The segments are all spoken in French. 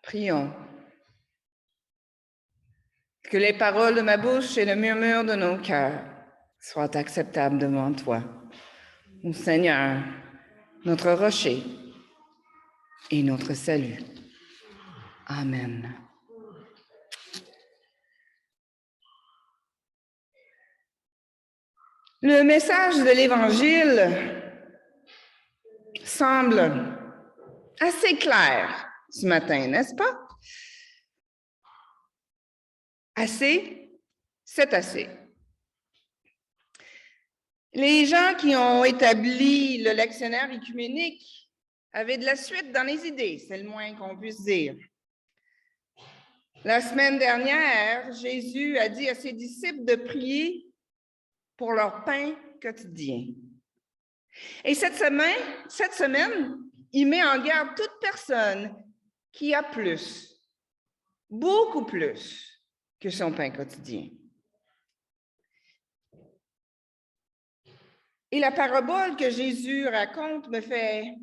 Prions. Que les paroles de ma bouche et le murmure de nos cœurs soient acceptables devant toi, mon Seigneur, notre rocher et notre salut. Amen. Le message de l'Évangile semble assez clair ce matin, n'est-ce pas? Assez, c'est assez. Les gens qui ont établi le lectionnaire œcuménique avaient de la suite dans les idées, c'est le moins qu'on puisse dire. La semaine dernière, Jésus a dit à ses disciples de prier pour leur pain quotidien. Et cette semaine, il met en garde toute personne qui a plus, beaucoup plus que son pain quotidien. Et la parabole que Jésus raconte me fait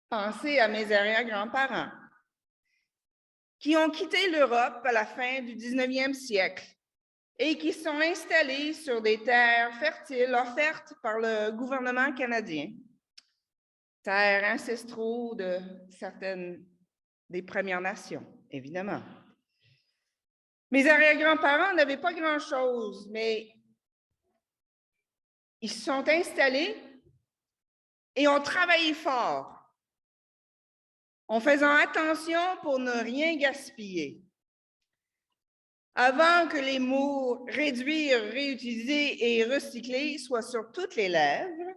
penser à mes arrière-grands-parents qui ont quitté l'Europe à la fin du 19e siècle et qui sont installés sur des terres fertiles offertes par le gouvernement canadien, terres ancestraux de certaines des Premières Nations, évidemment. Mes arrière-grands-parents n'avaient pas grand-chose, mais ils se sont installés et ont travaillé fort en faisant attention pour ne rien gaspiller. Avant que les mots « réduire »,« réutiliser » et « recycler » soient sur toutes les lèvres,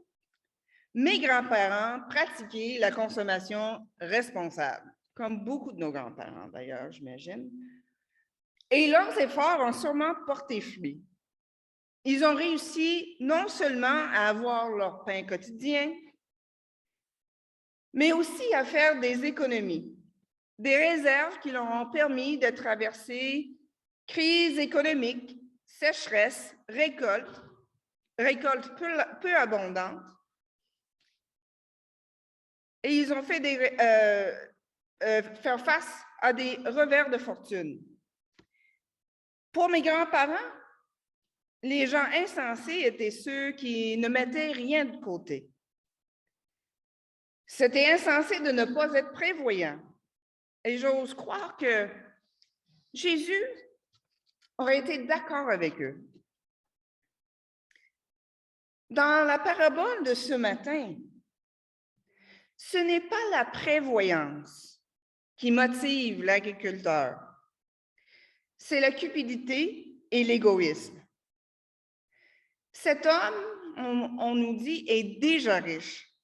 mes grands-parents pratiquaient la consommation responsable, comme beaucoup de nos grands-parents d'ailleurs, j'imagine. Et leurs efforts ont sûrement porté fruit. Ils ont réussi non seulement à avoir leur pain quotidien, mais aussi à faire des économies, des réserves qui leur ont permis de traverser crise économique, sécheresse, récolte peu abondante. Et ils ont fait faire face à des revers de fortune. Pour mes grands-parents, les gens insensés étaient ceux qui ne mettaient rien de côté. C'était insensé de ne pas être prévoyant. Et j'ose croire que Jésus aurait été d'accord avec eux. Dans la parabole de ce matin, ce n'est pas la prévoyance qui motive l'agriculteur, c'est la cupidité et l'égoïsme. Cet homme, on nous dit, est déjà riche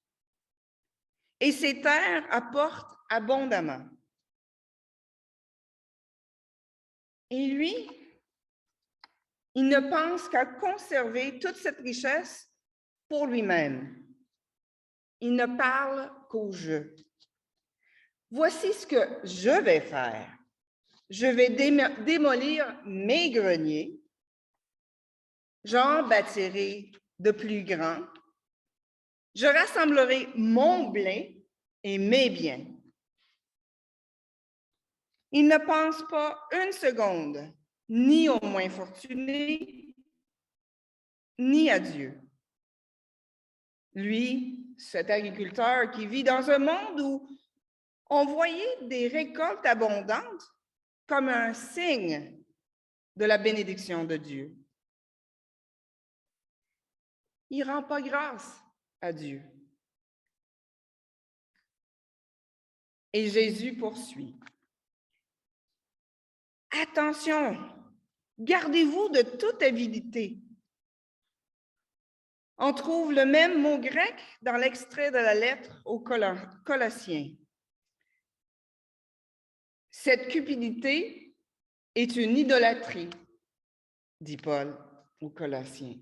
et ses terres apportent abondamment. Et lui, il ne pense qu'à conserver toute cette richesse pour lui-même. Il ne parle qu'au jeu. Voici ce que je vais faire. Je vais démolir mes greniers. J'en bâtirai de plus grands. Je rassemblerai mon blé et mes biens. Il ne pense pas une seconde, ni aux moins fortunés, ni à Dieu. Lui, cet agriculteur qui vit dans un monde où on voyait des récoltes abondantes comme un signe de la bénédiction de Dieu. Il ne rend pas grâce à Dieu. Et Jésus poursuit. Attention, gardez-vous de toute avidité. On trouve le même mot grec dans l'extrait de la lettre aux Colossiens. Cette cupidité est une idolâtrie, dit Paul aux Colossiens.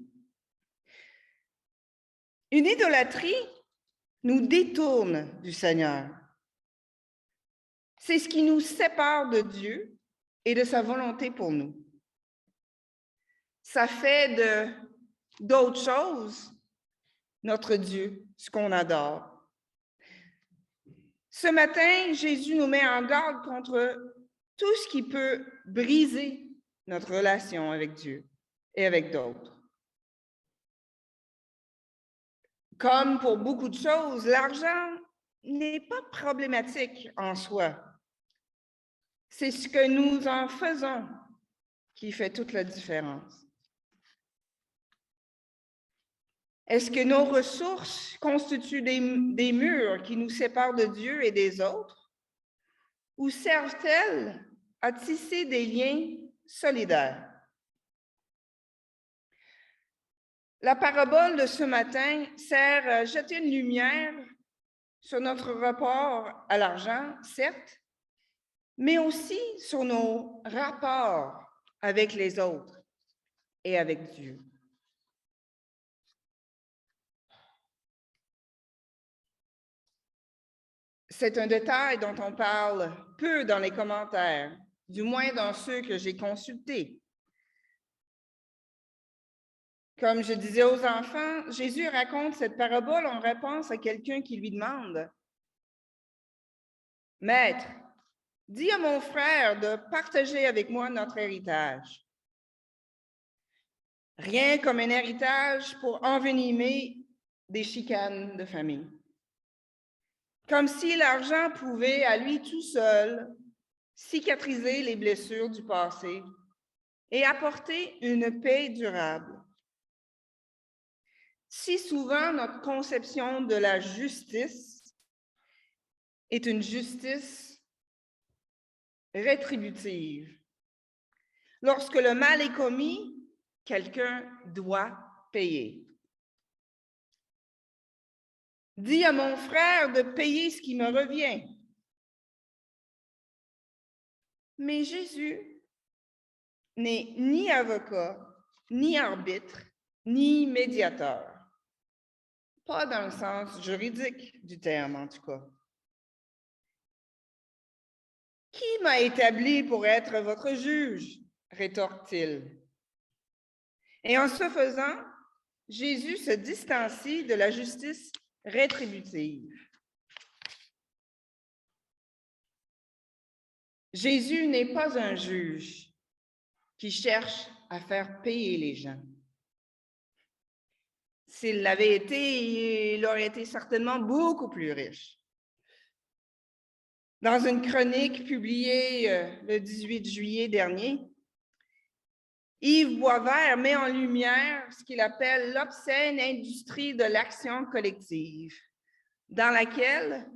Une idolâtrie nous détourne du Seigneur. C'est ce qui nous sépare de Dieu et de sa volonté pour nous. Ça fait d'autres choses notre Dieu, ce qu'on adore. Ce matin, Jésus nous met en garde contre tout ce qui peut briser notre relation avec Dieu et avec d'autres. Comme pour beaucoup de choses, l'argent n'est pas problématique en soi. C'est ce que nous en faisons qui fait toute la différence. Est-ce que nos ressources constituent des murs qui nous séparent de Dieu et des autres? Ou servent-elles à tisser des liens solidaires? La parabole de ce matin sert à jeter une lumière sur notre rapport à l'argent, certes, mais aussi sur nos rapports avec les autres et avec Dieu. C'est un détail dont on parle peu dans les commentaires, du moins dans ceux que j'ai consultés. Comme je disais aux enfants, Jésus raconte cette parabole en réponse à quelqu'un qui lui demande « Maître, dis à mon frère de partager avec moi notre héritage. » Rien comme un héritage pour envenimer des chicanes de famille. Comme si l'argent pouvait, à lui tout seul, cicatriser les blessures du passé et apporter une paix durable. Si souvent, notre conception de la justice est une justice rétributive. Lorsque le mal est commis, quelqu'un doit payer. Dis à mon frère de payer ce qui me revient. Mais Jésus n'est ni avocat, ni arbitre, ni médiateur. Pas dans le sens juridique du terme, en tout cas. Qui m'a établi pour être votre juge? Rétorque-t-il. Et en ce faisant, Jésus se distancie de la justice rétributive. Jésus n'est pas un juge qui cherche à faire payer les gens. S'il l'avait été, il aurait été certainement beaucoup plus riche. Dans une chronique publiée le 18 juillet dernier, Yves Boisvert met en lumière ce qu'il appelle l'obscène industrie de l'action collective, dans laquelle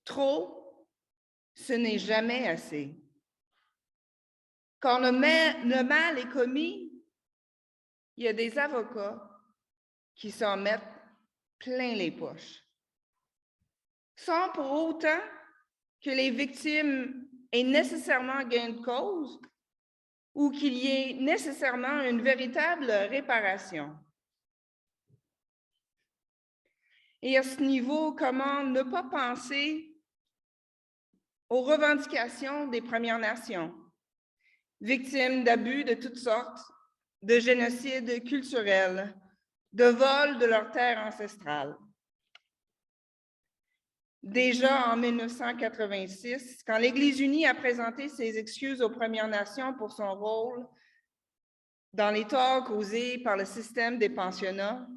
trop, ce n'est jamais assez. Quand le mal est commis, il y a des avocats qui s'en mettent plein les poches, sans pour autant que les victimes aient nécessairement gain de cause ou qu'il y ait nécessairement une véritable réparation. Et à ce niveau, comment ne pas penser aux revendications des Premières Nations, victimes d'abus de toutes sortes, de génocides culturels, de vol de leurs terres ancestrales. Déjà en 1986, quand l'Église unie a présenté ses excuses aux Premières Nations pour son rôle dans les torts causés par le système des pensionnats,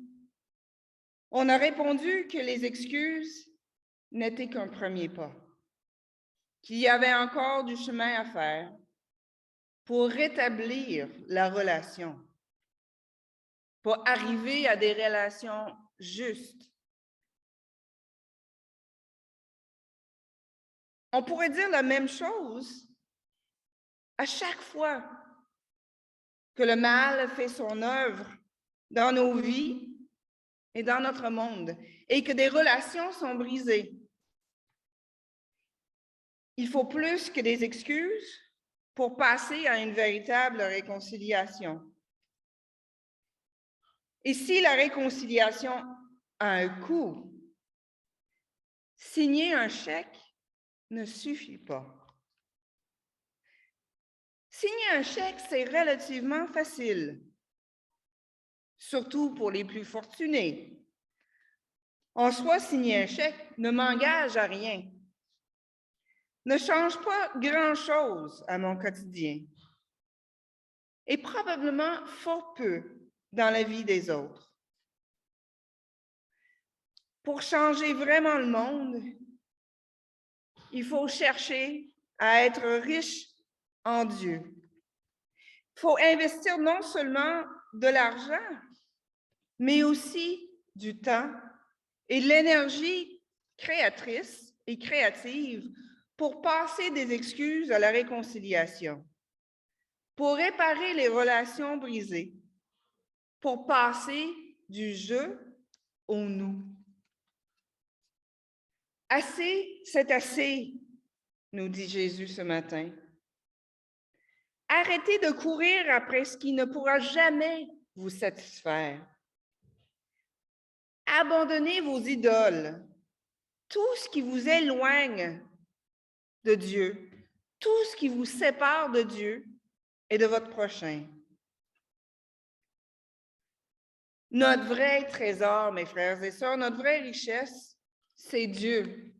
on a répondu que les excuses n'étaient qu'un premier pas, qu'il y avait encore du chemin à faire pour rétablir la relation, pour arriver à des relations justes. On pourrait dire la même chose à chaque fois que le mal fait son œuvre dans nos vies et dans notre monde, et que des relations sont brisées. Il faut plus que des excuses pour passer à une véritable réconciliation. Et si la réconciliation a un coût, signer un chèque ne suffit pas. Signer un chèque, c'est relativement facile, surtout pour les plus fortunés. En soi, signer un chèque ne m'engage à rien. ne change pas grand-chose à mon quotidien et probablement fort peu dans la vie des autres. Pour changer vraiment le monde, il faut chercher à être riche en Dieu. Il faut investir non seulement de l'argent, mais aussi du temps et de l'énergie créatrice et créative pour passer des excuses à la réconciliation, pour réparer les relations brisées, pour passer du je au nous. Assez, c'est assez, nous dit Jésus ce matin. Arrêtez de courir après ce qui ne pourra jamais vous satisfaire. Abandonnez vos idoles, tout ce qui vous éloigne de Dieu, tout ce qui vous sépare de Dieu et de votre prochain. Notre vrai trésor, mes frères et sœurs, notre vraie richesse, c'est Dieu,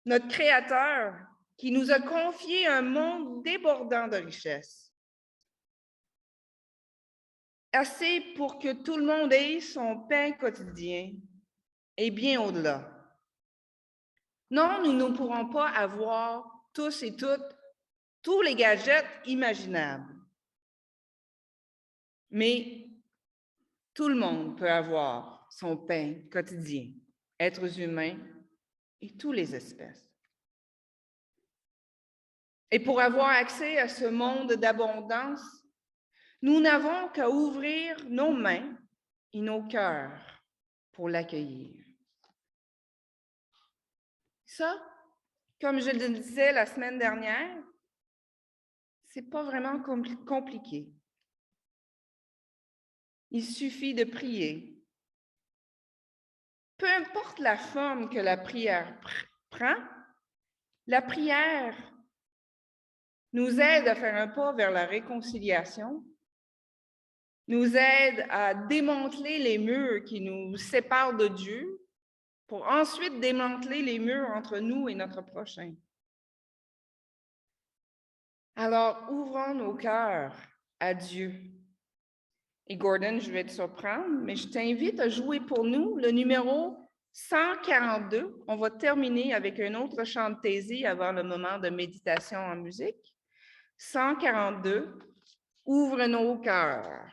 notre Créateur, qui nous a confié un monde débordant de richesses. Assez pour que tout le monde ait son pain quotidien et bien au-delà. Non, nous ne pourrons pas avoir tous et toutes tous les gadgets imaginables. Mais tout le monde peut avoir son pain quotidien, êtres humains et toutes les espèces. Et pour avoir accès à ce monde d'abondance, nous n'avons qu'à ouvrir nos mains et nos cœurs pour l'accueillir. Ça, comme je le disais la semaine dernière, c'est pas vraiment compliqué. Il suffit de prier. Peu importe la forme que la prière prend, la prière nous aide à faire un pas vers la réconciliation, nous aide à démanteler les murs qui nous séparent de Dieu pour ensuite démanteler les murs entre nous et notre prochain. Alors, ouvrons nos cœurs à Dieu. Et Gordon, je vais te surprendre, mais je t'invite à jouer pour nous le numéro 142. On va terminer avec un autre chant de Taizé avant le moment de méditation en musique. 142, ouvre nos cœurs.